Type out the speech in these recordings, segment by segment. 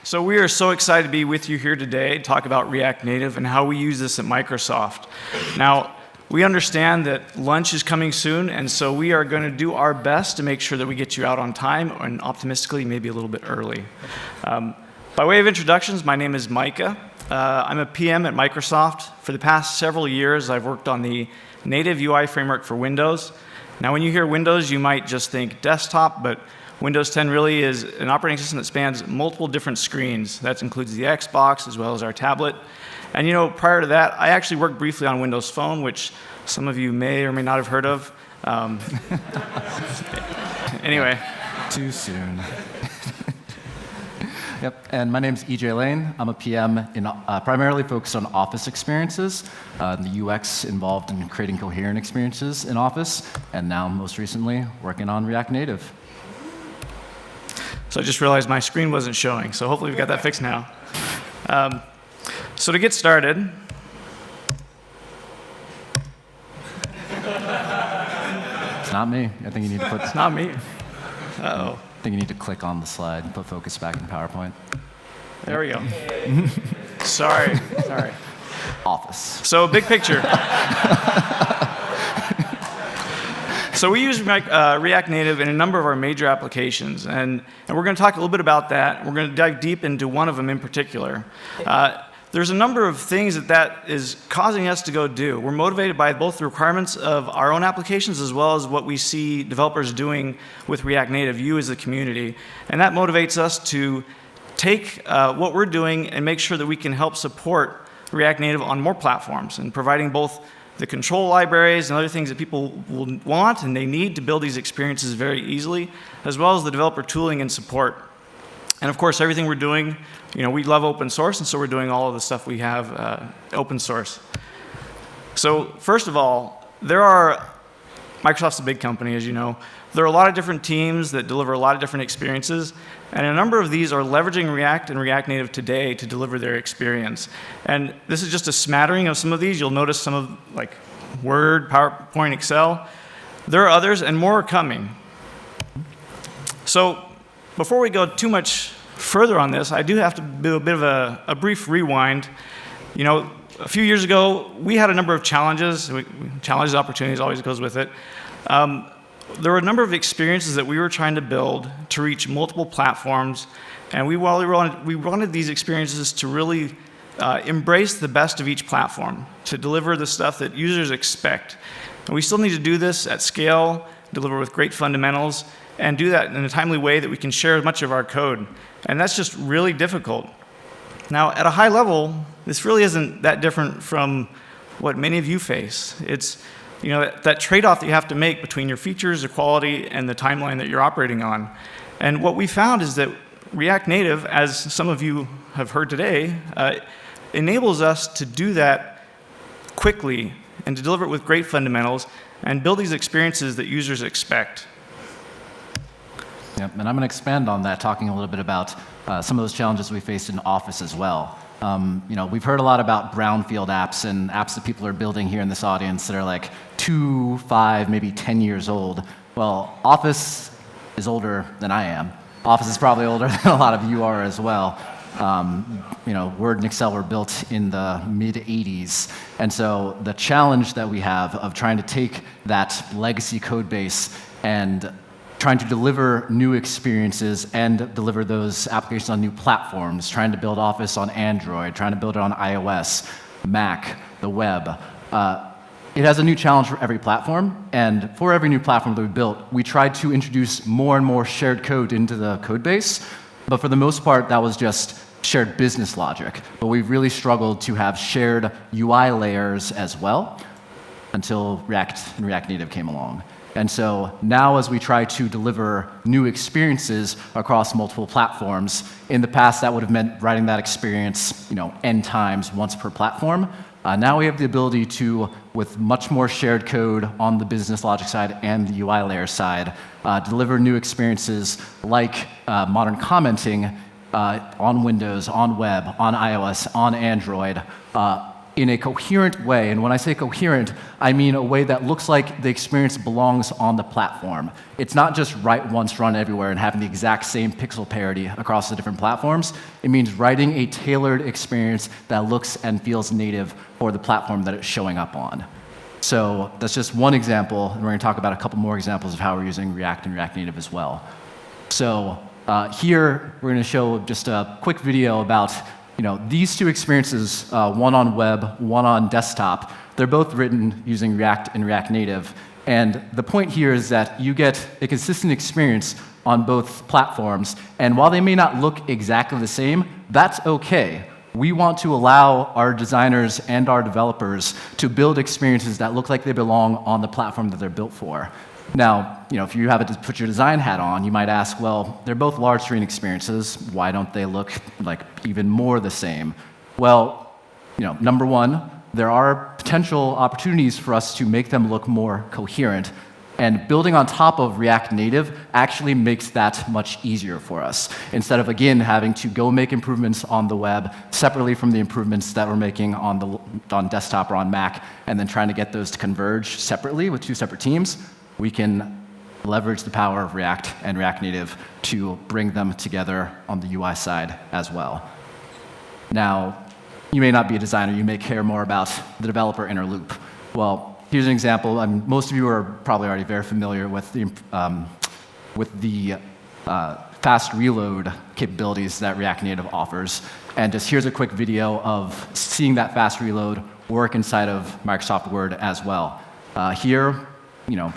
So we are so excited to be with you here today to talk about React Native and how we use this at Microsoft. Now, we understand that lunch is coming soon, and so we are going to do our best to make sure that we get you out on time and optimistically maybe a little bit early. By way of introductions, my name is Micah. I'm a PM at Microsoft. For the past several years, I've worked on the native UI framework for Windows. Now, when you hear Windows, you might just think desktop, but Windows 10 really is an operating system that spans multiple different screens. That includes the Xbox as well as our tablet. And you know, prior to that, I actually worked briefly on Windows Phone, which some of you may or may not have heard of. Anyway. Too soon. Yep, and my name's Layne. I'm a PM primarily focused on Office experiences, the UX involved in creating coherent experiences in Office, and now most recently working on React Native. So I just realized my screen wasn't showing, so hopefully we've got that fixed now. So to get started, it's not me. I think you need to put. It's not me. Uh-oh. I think you need to click on the slide and put focus back in PowerPoint. There we go. Sorry. Office. So big picture. So we use React Native in a number of our major applications, and we're going to talk a little bit about that. We're going to dive deep into one of them in particular. There's a number of things that is causing us to go do. We're motivated by both the requirements of our own applications as well as what we see developers doing with React Native, you as a community. And that motivates us to take what we're doing and make sure that we can help support React Native on more platforms and providing both the control libraries and other things that people will want and they need to build these experiences very easily, as well as the developer tooling and support. And of course, everything we're doing, you know, we love open source, and so we're doing all of the stuff we have open source. So first of all, Microsoft's a big company, as you know. There are a lot of different teams that deliver a lot of different experiences, and a number of these are leveraging React and React Native today to deliver their experience. And this is just a smattering of some of these. You'll notice some of, like, Word, PowerPoint, Excel. There are others, and more are coming. So before we go too much further on this, I do have to do a bit of a brief rewind. You know, a few years ago, we had a number of challenges. Challenges, opportunities always goes with it. There were a number of experiences that we were trying to build to reach multiple platforms, and we wanted these experiences to really embrace the best of each platform, to deliver the stuff that users expect. And we still need to do this at scale, deliver with great fundamentals, and do that in a timely way that we can share much of our code. And that's just really difficult. Now, at a high level, this really isn't that different from what many of you face. It's, you know, that trade-off that you have to make between your features, the quality, and the timeline that you're operating on. And what we found is that React Native, as some of you have heard today, enables us to do that quickly and to deliver it with great fundamentals and build these experiences that users expect. Yep, and I'm going to expand on that, talking a little bit about some of those challenges we faced in Office as well. You know, we've heard a lot about brownfield apps and apps that people are building here in this audience that are like 2, 5, maybe 10 years old. Well, Office is older than I am. Office is probably older than a lot of you are as well. You know, Word and Excel were built in the mid-'80s. And so the challenge that we have of trying to take that legacy code base and trying to deliver new experiences and deliver those applications on new platforms, trying to build Office on Android, trying to build it on iOS, Mac, the web. It has a new challenge for every platform, and for every new platform that we built, we tried to introduce more and more shared code into the code base, but for the most part, that was just shared business logic. But we've really struggled to have shared UI layers as well until React and React Native came along. And so now as we try to deliver new experiences across multiple platforms, in the past that would have meant writing that experience, you know, n times once per platform. Now we have the ability to, with much more shared code on the business logic side and the UI layer side, deliver new experiences like modern commenting on Windows, on web, on iOS, on Android, in a coherent way. And when I say coherent, I mean a way that looks like the experience belongs on the platform. It's not just write once, run everywhere, and having the exact same pixel parity across the different platforms. It means writing a tailored experience that looks and feels native for the platform that it's showing up on. So that's just one example, and we're going to talk about a couple more examples of how we're using React and React Native as well. So here, we're going to show just a quick video about these two experiences, one on web, one on desktop. They're both written using React and React Native. And the point here is that you get a consistent experience on both platforms. And while they may not look exactly the same, that's OK. We want to allow our designers and our developers to build experiences that look like they belong on the platform that they're built for. Now, if you have to put your design hat on, you might ask, well, they're both large screen experiences. Why don't they look like even more the same? Well, number one, there are potential opportunities for us to make them look more coherent. And building on top of React Native actually makes that much easier for us. Instead of, again, having to go make improvements on the web separately from the improvements that we're making on desktop or on Mac, and then trying to get those to converge separately with two separate teams, we can leverage the power of React and React Native to bring them together on the UI side as well. Now, you may not be a designer. You may care more about the developer inner loop. Well, here's an example. Most of you are probably already very familiar with the fast reload capabilities that React Native offers. And just here's a quick video of seeing that fast reload work inside of Microsoft Word as well. Here,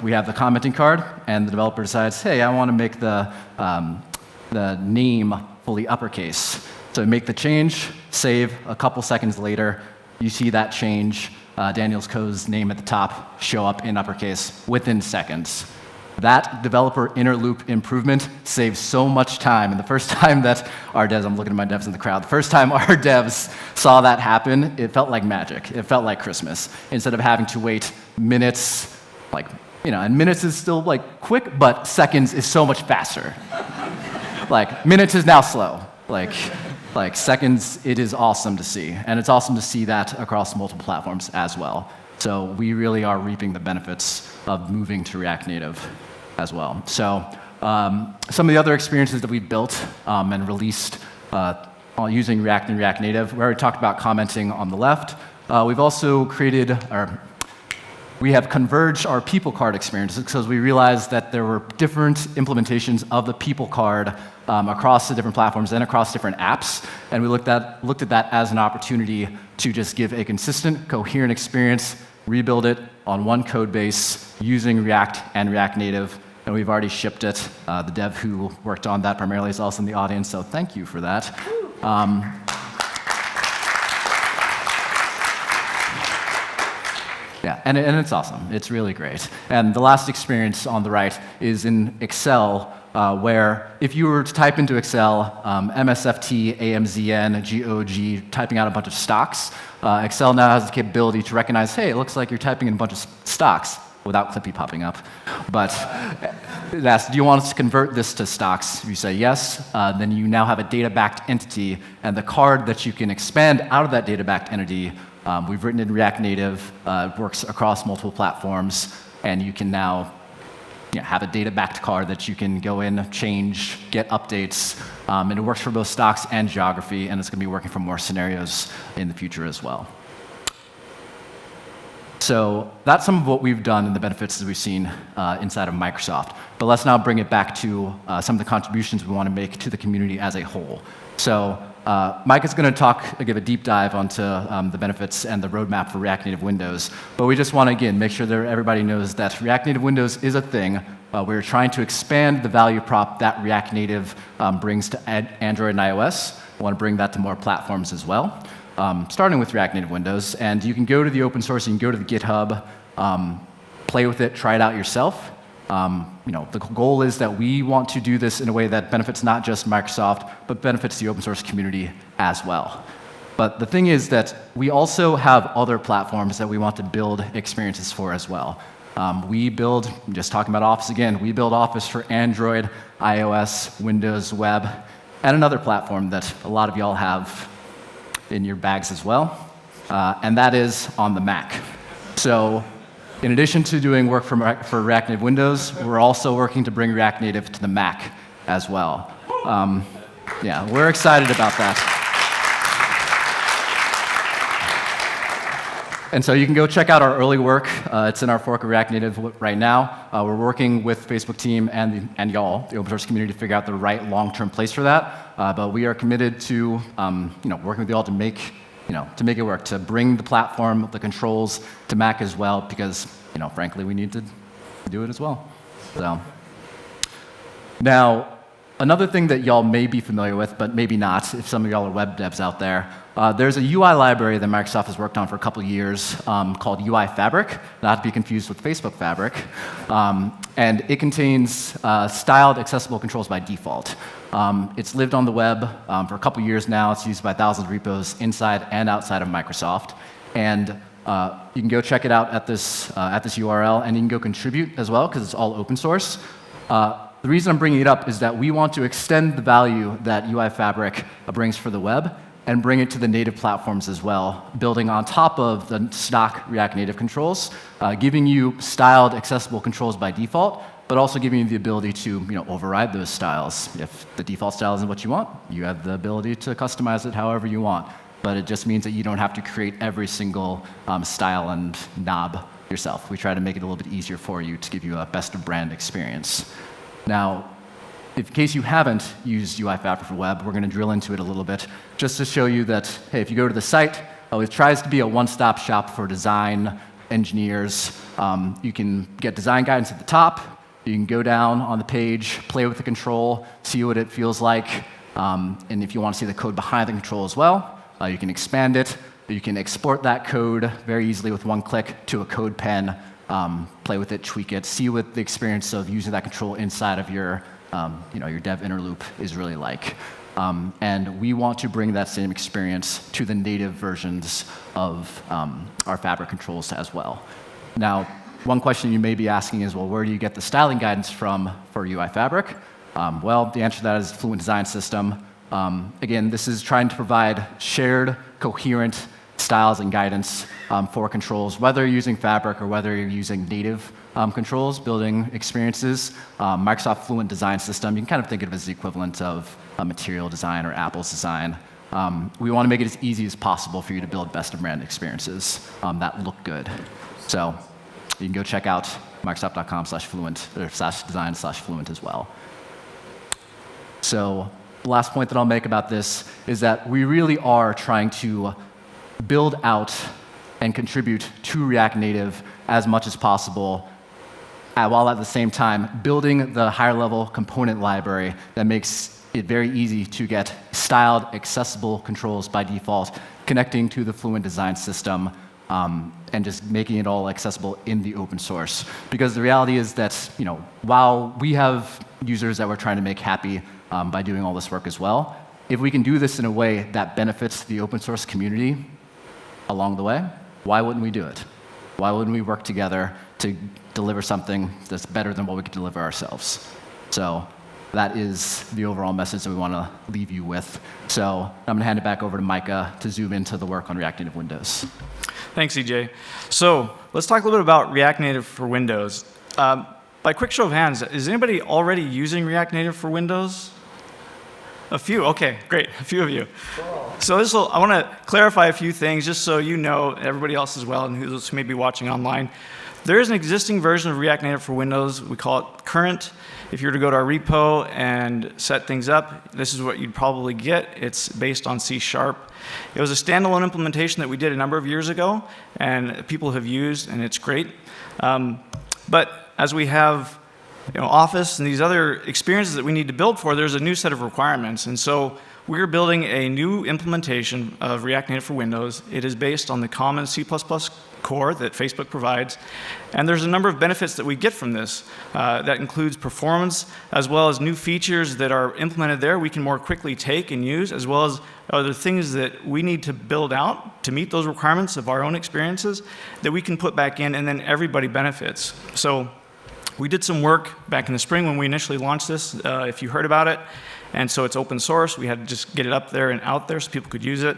we have the commenting card, and the developer decides, hey, I want to make the name fully uppercase. So make the change, save. A couple seconds later, you see that change, Daniel's Co's name at the top, show up in uppercase within seconds. That developer inner loop improvement saves so much time. And the first time that our devs, I'm looking at my devs in the crowd, the first time our devs saw that happen, it felt like magic. It felt like Christmas. Instead of having to wait minutes, and minutes is still quick, but seconds is so much faster. Minutes is now slow. Seconds, it is awesome to see. And it's awesome to see that across multiple platforms as well. So we really are reaping the benefits of moving to React Native as well. So some of the other experiences that we've built and released using React and React Native, we already talked about commenting on the left. We've also we have converged our people card experiences because we realized that there were different implementations of the people card across the different platforms and across different apps. And we looked at that as an opportunity to just give a consistent, coherent experience, rebuild it on one code base using React and React Native. And we've already shipped it. The dev who worked on that primarily is also in the audience, so thank you for that. Yeah, and it's awesome. It's really great. And the last experience on the right is in Excel, where if you were to type into Excel MSFT, AMZN, GOG, typing out a bunch of stocks, Excel now has the capability to recognize, hey, it looks like you're typing in a bunch of stocks without Clippy popping up. But it asks, do you want us to convert this to stocks? If you say yes, then you now have a data-backed entity, and the card that you can expand out of that data-backed entity, we've written in React Native, works across multiple platforms, and you can now have a data-backed card that you can go in, change, get updates, and it works for both stocks and geography, and it's going to be working for more scenarios in the future as well. So that's some of what we've done and the benefits that we've seen inside of Microsoft. But let's now bring it back to some of the contributions we want to make to the community as a whole. So Micah's going to give a deep dive onto the benefits and the roadmap for React Native Windows. But we just want to, again, make sure that everybody knows that React Native Windows is a thing. We're trying to expand the value prop that React Native brings to Android and iOS. We want to bring that to more platforms as well, starting with React Native Windows. And you can go to the open source, you can go to the GitHub, play with it, try it out yourself. The goal is that we want to do this in a way that benefits not just Microsoft, but benefits the open source community as well. But the thing is that we also have other platforms that we want to build experiences for as well. Just talking about Office again, we build Office for Android, iOS, Windows, web, and another platform that a lot of y'all have in your bags as well, and that is on the Mac. So in addition to doing work for React Native Windows, we're also working to bring React Native to the Mac as well. Yeah, we're excited about that. And so you can go check out our early work. It's in our fork of React Native right now. We're working with Facebook team and y'all, the open source community, to figure out the right long-term place for that. But we are committed to working with y'all to make it work, to bring the platform, the controls to Mac as well, because frankly, we need to do it as well. So now, another thing that y'all may be familiar with, but maybe not, if some of y'all are web devs out there, there's a UI library that Microsoft has worked on for a couple years called UI Fabric, not to be confused with Facebook Fabric. And it contains styled accessible controls by default. It's lived on the web for a couple years now. It's used by thousands of repos inside and outside of Microsoft. And you can go check it out at this URL, and you can go contribute as well, because it's all open source. The reason I'm bringing it up is that we want to extend the value that UI Fabric brings for the web and bring it to the native platforms as well, building on top of the stock React Native controls, giving you styled accessible controls by default, but also giving you the ability to override those styles. If the default style isn't what you want, you have the ability to customize it however you want. But it just means that you don't have to create every single style and knob yourself. We try to make it a little bit easier for you to give you a best of brand experience. Now, in case you haven't used UI Fabric for web, we're going to drill into it a little bit, just to show you that, hey, if you go to the site, it tries to be a one-stop shop for design engineers. You can get design guidance at the top. You can go down on the page, play with the control, see what it feels like. And if you want to see the code behind the control as well, you can expand it. You can export that code very easily with one click to a code pen, play with it, tweak it, see what the experience of using that control inside of your dev inner loop is really like. And we want to bring that same experience to the native versions of our Fabric controls as well. Now, one question you may be asking is, well, where do you get the styling guidance from for UI Fabric? Well, the answer to that is Fluent Design System. Again, this is trying to provide shared, coherent styles and guidance for controls, whether you're using Fabric or whether you're using native controls, building experiences. Microsoft Fluent Design System, you can kind of think of it as the equivalent of Material Design or Apple's design. We want to make it as easy as possible for you to build best-of-brand experiences that look good. So you can go check out microsoft.com/fluent or /design/fluent as well. So the last point that I'll make about this is that we really are trying to build out and contribute to React Native as much as possible, while at the same time building the higher-level component library that makes it very easy to get styled, accessible controls by default, connecting to the Fluent Design System, and just making it all accessible in the open source. Because the reality is that while we have users that we're trying to make happy by doing all this work as well, if we can do this in a way that benefits the open source community along the way, why wouldn't we do it? Why wouldn't we work together to deliver something that's better than what we could deliver ourselves? So that is the overall message that we want to leave you with. So I'm going to hand it back over to Micah to zoom into the work on React Native Windows. Thanks, EJ. So let's talk a little bit about React Native for Windows. By quick show of hands, is anybody already using React Native for Windows? A few, okay, great, a few of you. So I want to clarify a few things just so you know, everybody else as well, and who may be watching online. There is an existing version of React Native for Windows. We call it current. If you were to go to our repo and set things up, this is what you'd probably get. It's based on C#. It was a standalone implementation that we did a number of years ago, and people have used, and it's great. But as we have Office and these other experiences that we need to build for, there's a new set of requirements. And so we're building a new implementation of React Native for Windows. It is based on the common C++ core that Facebook provides. And there's a number of benefits that we get from this. That includes performance, as well as new features that are implemented there we can more quickly take and use, as well as other things that we need to build out to meet those requirements of our own experiences that we can put back in, and then everybody benefits. So we did some work back in the spring when we initially launched this, if you heard about it. And so it's open source. We had to just get it up there and out there so people could use it.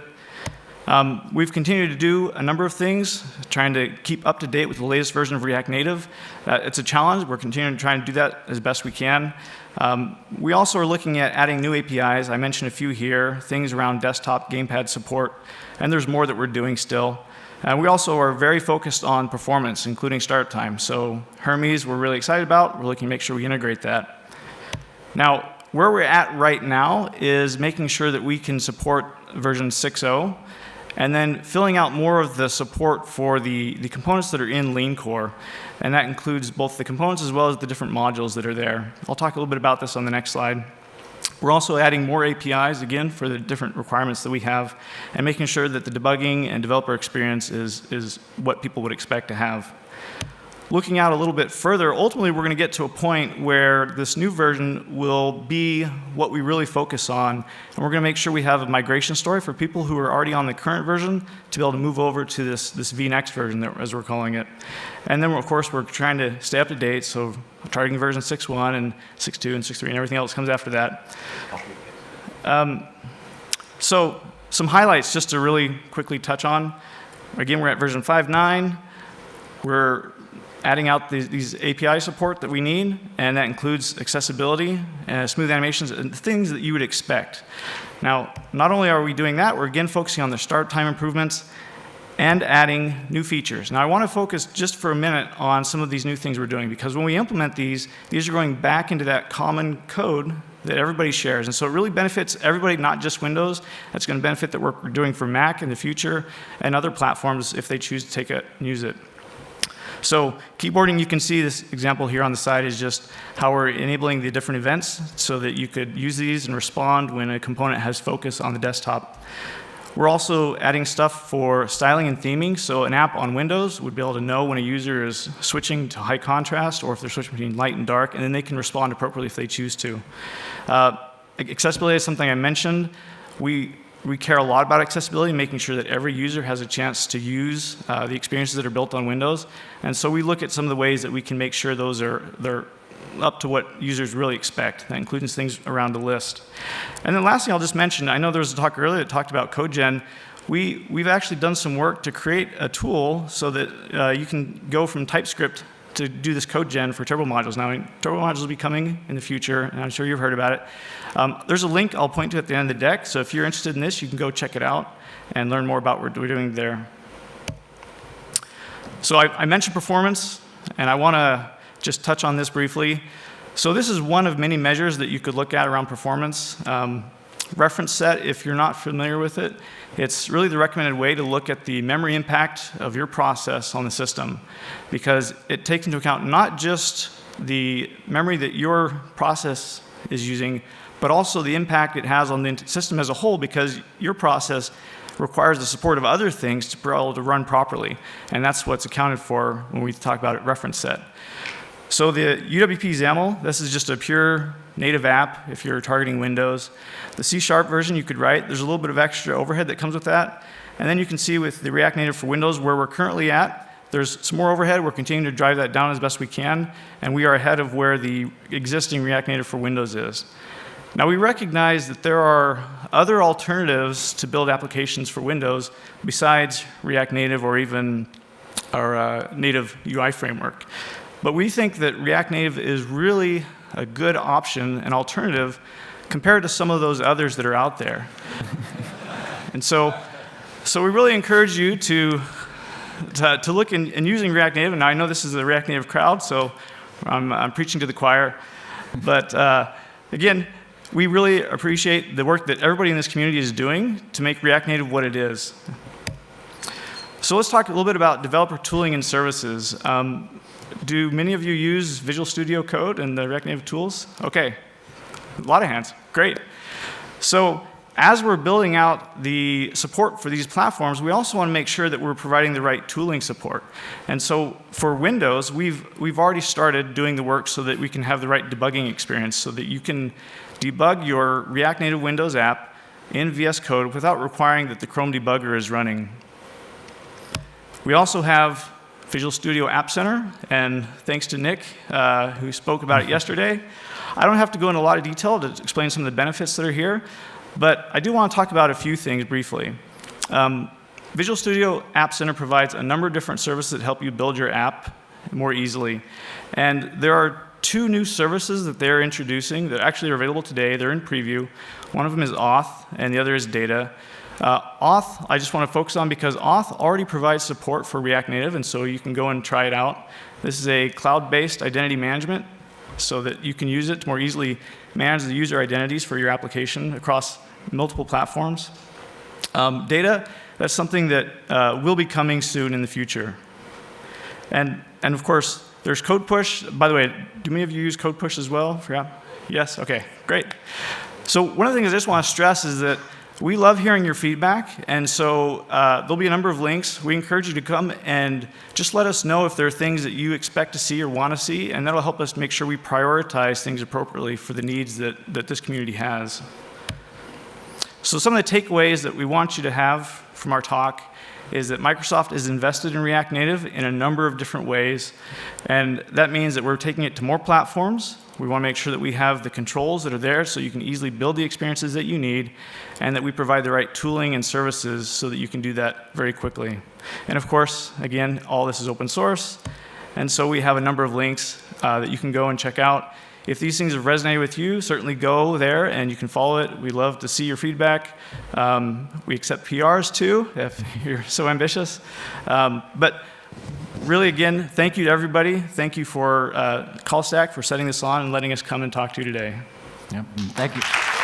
We've continued to do a number of things, trying to keep up to date with the latest version of React Native. It's a challenge. We're continuing to try and do that as best we can. We also are looking at adding new APIs. I mentioned a few here, things around desktop gamepad support, and there's more that we're doing still. We also are very focused on performance, including start time. So Hermes, we're really excited about. We're looking to make sure we integrate that. Now, where we're at right now is making sure that we can support version 6.0, and then filling out more of the support for the components that are in Layne core. And that includes both the components as well as the different modules that are there. I'll talk a little bit about this on the next slide. We're also adding more APIs, again, for the different requirements that we have, and making sure that the debugging and developer experience is what people would expect to have. Looking out a little bit further, ultimately we're going to get to a point where this new version will be what we really focus on, and we're going to make sure we have a migration story for people who are already on the current version to be able to move over to this vNext version, as we're calling it. And then, of course, we're trying to stay up to date, so targeting version 6.1 and 6.2 and 6.3 and everything else comes after that. So some highlights just to really quickly touch on. Again, we're at version 5.9. We're adding out these API support that we need, and that includes accessibility, smooth animations, and things that you would expect. Now, not only are we doing that, we're again focusing on the start time improvements and adding new features. Now, I want to focus just for a minute on some of these new things we're doing, because when we implement these are going back into that common code that everybody shares. And so it really benefits everybody, not just Windows. That's going to benefit the work we're doing for Mac in the future and other platforms if they choose to take it and use it. So keyboarding, you can see this example here on the side is just how we're enabling the different events so that you could use these and respond when a component has focus on the desktop. We're also adding stuff for styling and theming, so an app on Windows would be able to know when a user is switching to high contrast or if they're switching between light and dark, and then they can respond appropriately if they choose to. Accessibility is something I mentioned. We care a lot about accessibility, making sure that every user has a chance to use the experiences that are built on Windows. And so we look at some of the ways that we can make sure they're up to what users really expect. That includes things around the list. And then lastly, I'll just mention, I know there was a talk earlier that talked about CodeGen. We've actually done some work to create a tool so that you can go from TypeScript to do this code gen for turbo modules. Now, turbo modules will be coming in the future, and I'm sure you've heard about it. There's a link I'll point to at the end of the deck, so if you're interested in this, you can go check it out and learn more about what we're doing there. So I mentioned performance, and I want to just touch on this briefly. So this is one of many measures that you could look at around performance. Reference set, if you're not familiar with it, it's really the recommended way to look at the memory impact of your process on the system, because it takes into account not just the memory that your process is using, but also the impact it has on the system as a whole, because your process requires the support of other things to be able to run properly. And that's what's accounted for when we talk about it reference set. So the UWP XAML, this is just a pure native app if you're targeting Windows. The C# version you could write, there's a little bit of extra overhead that comes with that. And then you can see with the React Native for Windows where we're currently at, there's some more overhead. We're continuing to drive that down as best we can, and we are ahead of where the existing React Native for Windows is. Now, we recognize that there are other alternatives to build applications for Windows besides React Native or even our native UI framework. But we think that React Native is really a good option, an alternative, compared to some of those others that are out there. And so we really encourage you to look in using React Native. And I know this is the React Native crowd, so I'm preaching to the choir. But again, we really appreciate the work that everybody in this community is doing to make React Native what it is. So let's talk a little bit about developer tooling and services. Do many of you use Visual Studio Code and the React Native tools? Okay, a lot of hands, great. So as we're building out the support for these platforms, we also want to make sure that we're providing the right tooling support. And so for Windows, we've already started doing the work so that we can have the right debugging experience, so that you can debug your React Native Windows app in VS Code without requiring that the Chrome debugger is running. We also have Visual Studio App Center, and thanks to Nick, who spoke about it yesterday. I don't have to go into a lot of detail to explain some of the benefits that are here, but I do want to talk about a few things briefly. Visual Studio App Center provides a number of different services that help you build your app more easily. And there are 2 new services that they're introducing that actually are available today. They're in preview. One of them is Auth, and the other is Data. Auth, I just want to focus on because Auth already provides support for React Native, and so you can go and try it out. This is a cloud-based identity management so that you can use it to more easily manage the user identities for your application across multiple platforms. Data, that's something that will be coming soon in the future. And of course, there's Code Push. By the way, do many of you use Code Push as well? Forgot? Yes? OK, great. So one of the things I just want to stress is that we love hearing your feedback, and so there'll be a number of links. We encourage you to come and just let us know if there are things that you expect to see or want to see, and that'll help us make sure we prioritize things appropriately for the needs that this community has. So some of the takeaways that we want you to have from our talk is that Microsoft is invested in React Native in a number of different ways, and that means that we're taking it to more platforms. We want to make sure that we have the controls that are there so you can easily build the experiences that you need, and that we provide the right tooling and services so that you can do that very quickly. And of course, again, all this is open source, and so we have a number of links that you can go and check out. If these things have resonated with you, certainly go there and you can follow it. We'd love to see your feedback. We accept PRs too, if you're so ambitious. But really, again, thank you to everybody. Thank you for CallStack for setting this on and letting us come and talk to you today. Yep. Thank you.